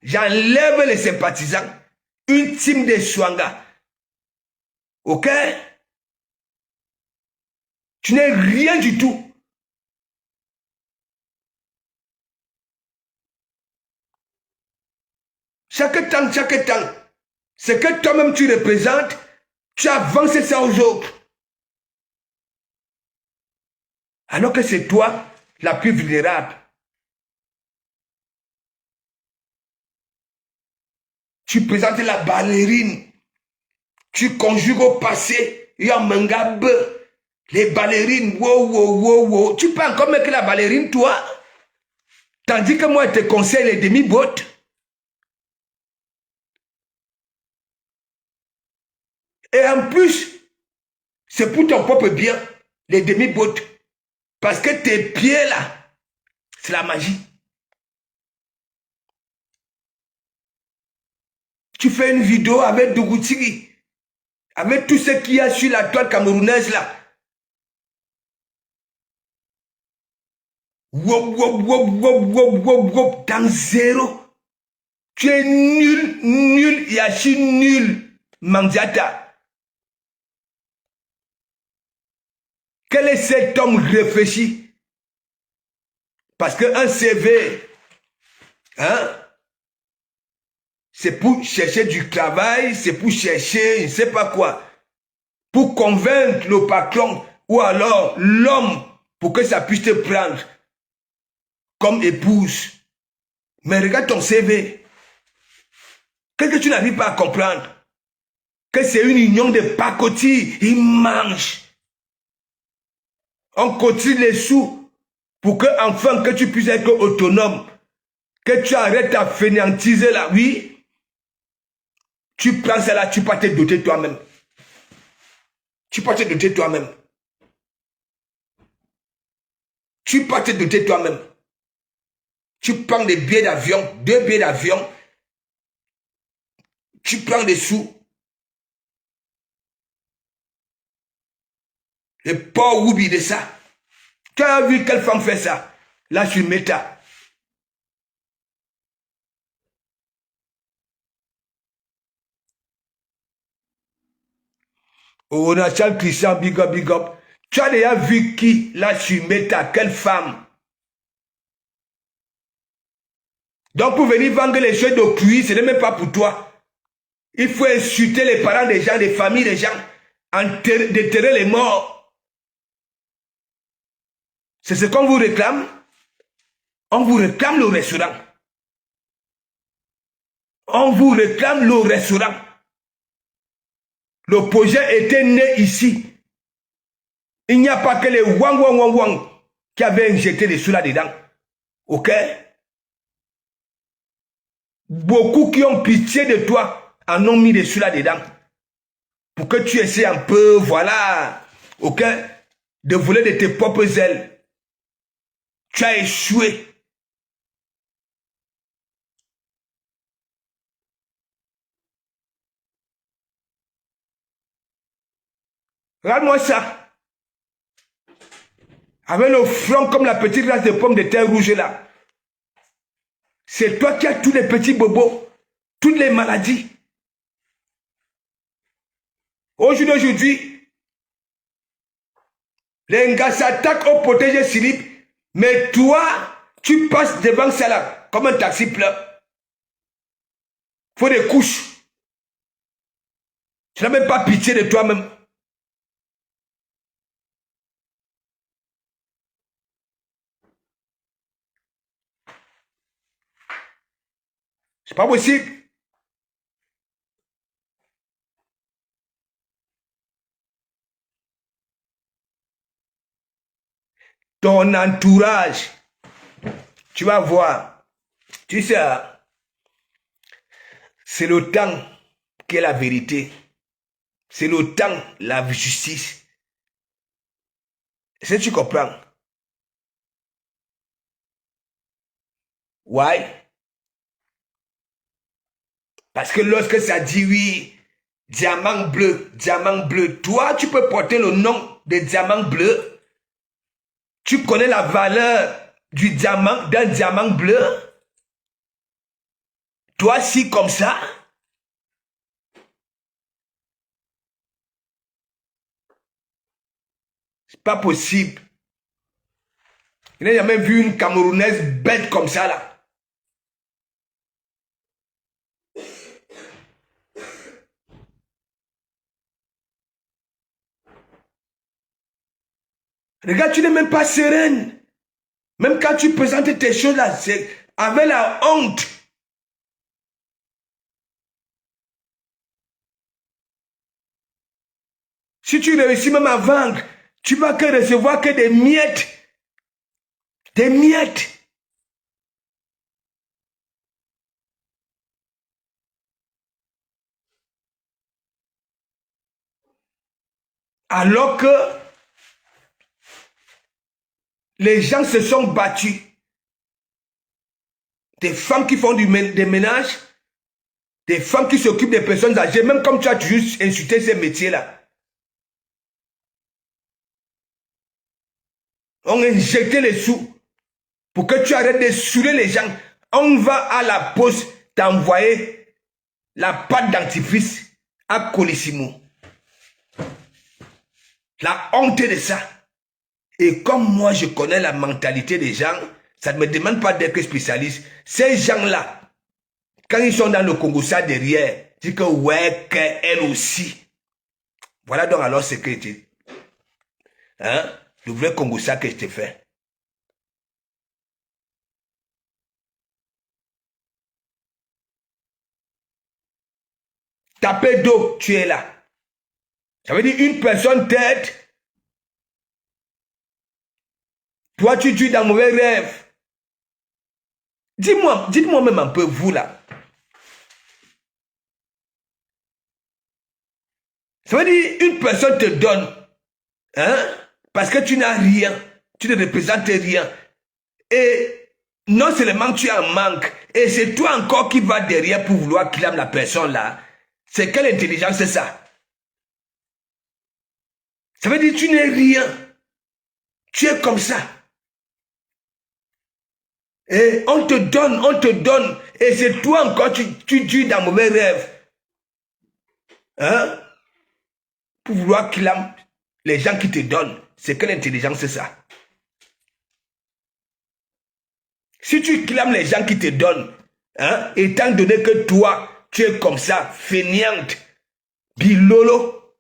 A: J'enlève les sympathisants. Une team de Swanga. Ok? Tu n'es rien du tout. Chaque temps, ce que toi-même tu représentes, tu avances ça aux autres. Alors que c'est toi la plus vulnérable. Tu présentes la ballerine. Tu conjugues au passé. Il y a Mangabe. Les ballerines. Wow, wow, wow, wow. Tu peux encore mettre la ballerine, toi? Tandis que moi, je te conseille les demi-bottes. Et en plus, c'est pour ton propre bien, les demi-bottes. Parce que tes pieds là, c'est la magie. Tu fais une vidéo avec Dougoutiri, avec tout ce qu'il y a sur la toile camerounaise là. Wop, wop, wop, wop, wop, wop, wop, dans zéro. Tu es nul, nul, Yachi nul, Mandiata. Quel est cet homme réfléchi? Parce qu'un CV, hein, c'est pour chercher du travail, c'est pour chercher, je ne sais pas quoi, pour convaincre le patron ou alors l'homme pour que ça puisse te prendre comme épouse. Mais regarde ton CV. Qu'est-ce que tu n'arrives pas à comprendre? Que c'est une union de pacotis. Ils mangent. On cotise les sous pour que enfin que tu puisses être autonome. Que tu arrêtes à fainéantiser là. Oui. Tu prends ça là, tu peux te doter toi-même. Tu peux te doter toi-même. Tu peux te doter toi-même. Tu prends des billets d'avion, 2 billets d'avion. Tu prends des sous. Le pauvre Woubi de ça. Tu as vu quelle femme fait ça? Là sur Meta. Oh, on a Charles Christian, big up, big up. Tu as déjà vu qui, là sur Meta, quelle femme? Donc pour venir vendre les choses de cuir, ce n'est même pas pour toi. Il faut insulter les parents des gens, les familles des gens, déterrer les morts. C'est ce qu'on vous réclame. On vous réclame le restaurant. On vous réclame le restaurant. Le projet était né ici. Il n'y a pas que les wang wang wang wang qui avaient injecté des sous là-dedans. Ok? Beaucoup qui ont pitié de toi en ont mis des sous là-dedans. Pour que tu essaies un peu, voilà, ok, de voler de tes propres ailes. Tu as échoué. Regarde-moi ça. Avec le front comme la petite glace de pomme de terre rouge là. C'est toi qui as tous les petits bobos, toutes les maladies. Aujourd'hui, les gars s'attaquent au protégé slip, mais toi, tu passes devant ça là, comme un taxi plein. Faut des couches. Tu n'as même pas pitié de toi-même. C'est pas possible. Ton entourage, tu vas voir. Tu sais, c'est le temps qui est la vérité. C'est le temps, la justice. Est-ce que tu comprends? Ouais. Parce que lorsque ça dit oui, diamant bleu, toi, tu peux porter le nom de diamant bleu. Tu connais la valeur du diamant, d'un diamant bleu. Toi, si comme ça. C'est pas possible. Je n'ai jamais vu une Camerounaise bête comme ça là. Regarde, tu n'es même pas sereine. Même quand tu présentes tes choses là, c'est avec la honte. Si tu réussis même à vendre, tu vas que recevoir que des miettes. Des miettes. Alors que les gens se sont battus. Des femmes qui font des ménages, Des femmes qui s'occupent des personnes âgées, même comme tu as toujours insulté ces métiers-là. On injecte les sous pour que tu arrêtes de saouler les gens. On va à la poste t'envoyer la pâte dentifrice à Colissimo. La honte de ça. Et comme moi, je connais la mentalité des gens, ça ne me demande pas d'être spécialiste. Ces gens-là, quand ils sont dans le Congo, ça derrière, disent que ouais, qu'elle aussi. Voilà donc alors ce que tu... Hein? Le vrai Congo, ça que je te fais. Taper d'eau, tu es là. Ça veut dire une personne t'aide. Toi, tu tues dans mauvais rêve. Dis-moi, dites-moi même un peu, vous là. Ça veut dire une personne te donne, hein, parce que tu n'as rien, tu ne représentes rien. Et non seulement tu as un manque, et c'est toi encore qui vas derrière pour vouloir clamer la personne là. C'est quelle intelligence c'est ça? Ça veut dire que tu n'es rien. Tu es comme ça. Et on te donne. Et c'est toi encore, tu tues dans mauvais rêve. Hein? Pour vouloir clamer les gens qui te donnent. C'est quelle intelligence c'est ça? Si tu clames les gens qui te donnent, hein, étant donné que toi, tu es comme ça, fainéante, bilolo,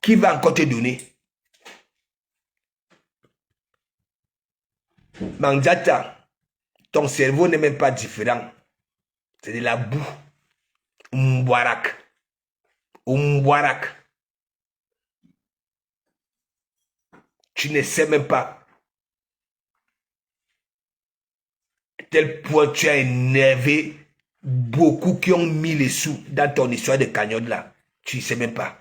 A: qui va encore te donner? Manjata, ton cerveau n'est même pas différent. C'est de la boue. Mwarak. Tu ne sais même pas. Tel point tu as énervé beaucoup qui ont mis les sous dans ton histoire de cagnotte là. Tu ne sais même pas.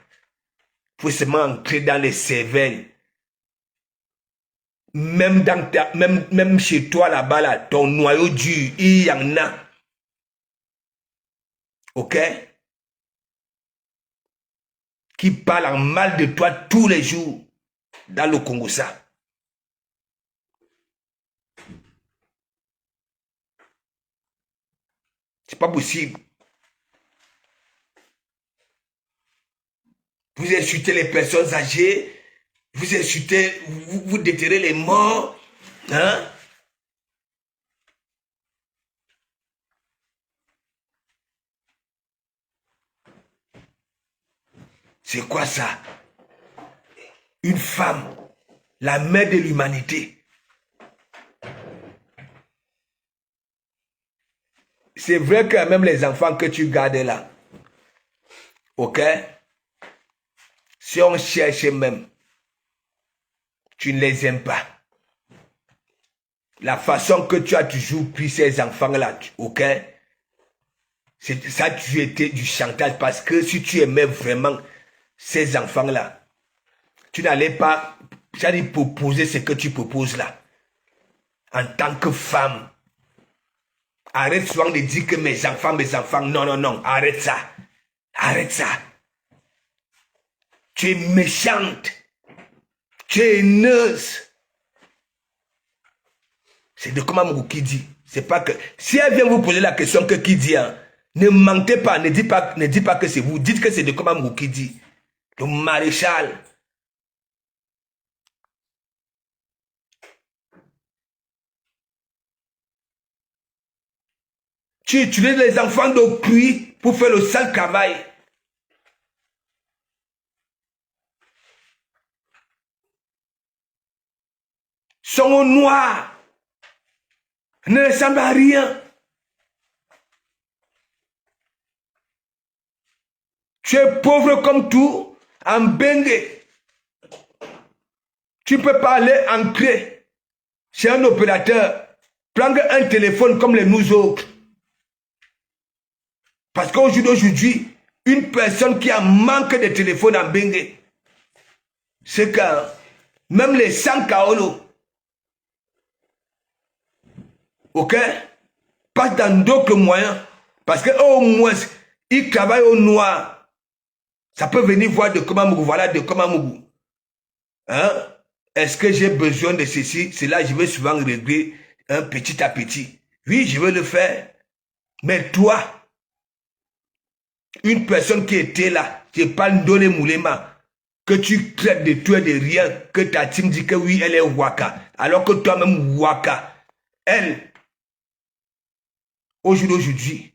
A: Il faut seulement entrer dans les cervelles. Même, même chez toi là-bas, là, ton noyau dur, il y en a. Ok? Qui parle en mal de toi tous les jours dans le Congo ça. C'est pas possible. Vous insultez les personnes âgées, vous insultez, vous déterrez les morts, hein? C'est quoi ça? Une femme, la mère de l'humanité. C'est vrai que même les enfants que tu gardes là, ok? Si on cherche même, tu ne les aimes pas. La façon que tu as toujours pris ces enfants-là, ok? Ça, tu étais du chantage parce que si tu aimais vraiment ces enfants-là, tu n'allais pas, c'est-à-dire proposer ce que tu proposes là. En tant que femme, arrête souvent de dire que mes enfants, non, arrête ça. Arrête ça. Tu es méchante. Tu es haineuse. C'est de comment Mougou qui dit. C'est pas que, si elle vient vous poser la question que qui dit, hein, ne mentez pas, ne dites pas que c'est vous. Dites que c'est de comment Mougou qui dit. Le maréchal. Tu utilises les enfants d'autrui pour faire le sale travail. Sont noirs. Ne ressemblent à rien. Tu es pauvre comme tout, en bengue. Tu ne peux pas aller entrer chez un opérateur, prendre un téléphone comme les nous autres. Parce qu'aujourd'hui, une personne qui a manque de téléphone en bengue, c'est que même les 100 kaolo, ok, passent dans d'autres moyens Parce que au moins, ils travaillent au noir. Ça peut venir voir de Komamougou, voilà, de Komamougou. Hein? Est-ce que j'ai besoin de ceci? Cela, je vais souvent régler petit à petit. Oui, je veux le faire. Mais toi, une personne qui était là, je parle d'Olé Moulema, que tu traites de tout et de rien, que ta team dit que oui, elle est Waka, alors que toi-même Waka, elle, aujourd'hui,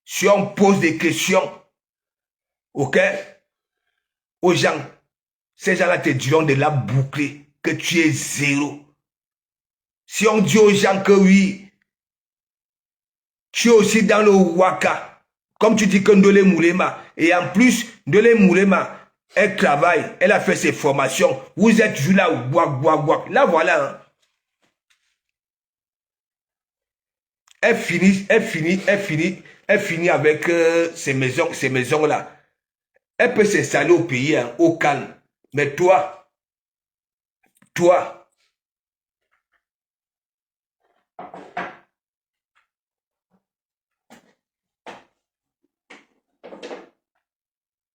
A: si on pose des questions, ok, aux gens, ces gens-là te diront de la boucler, que tu es zéro. Si on dit aux gens que oui, tu es aussi dans le Waka, comme tu dis que Ndolé Moulema, et en plus, Ndolé Moulema, elle travaille, elle a fait ses formations, vous êtes toujours là, guac. Là, voilà. Hein. Elle finit avec ces maisons-là. Elle peut s'installer au pays, hein, au calme. Mais toi,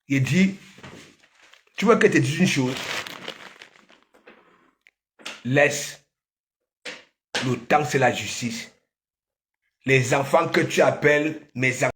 A: il dit, tu vois que tu dis une chose, laisse, le temps c'est la justice. Les enfants que tu appelles mes enfants,